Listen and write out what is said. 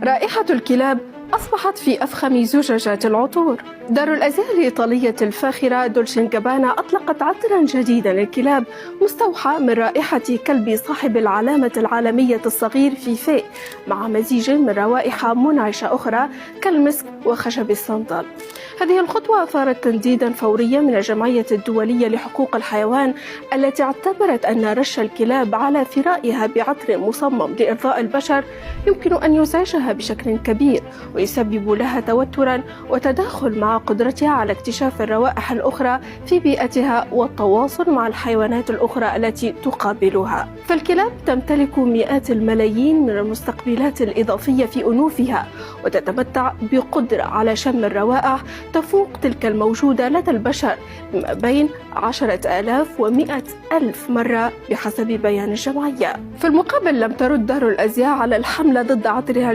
رائحة الكلاب أصبحت في أفخم زجاجات العطور. دار الأزياء الإيطالية الفاخرة دولتشي جابانا أطلقت عطرا جديدا للكلاب مستوحى من رائحة كلب صاحب العلامة العالمية الصغير فيفي، مع مزيج من روائح منعشة أخرى كالمسك وخشب الصندل. هذه الخطوة أثارت تنديدا فوريا من الجمعية الدولية لحقوق الحيوان، التي اعتبرت أن رش الكلاب على ثرائها بعطر مصمم لإرضاء البشر يمكن أن يزعجها بشكل كبير ويسبب لها توترا وتداخل مع قدرتها على اكتشاف الروائح الأخرى في بيئتها والتواصل مع الحيوانات الأخرى التي تقابلها. فالكلاب تمتلك مئات الملايين من المستقبلات الإضافية في أنوفها، وتتمتع بقدرة على شم الروائح تفوق تلك الموجودة لدى البشر ما بين 10,000 و100,000 مرة بحسب بيان الجمعية. في المقابل لم ترد دار الأزياء على الحملة ضد عطرها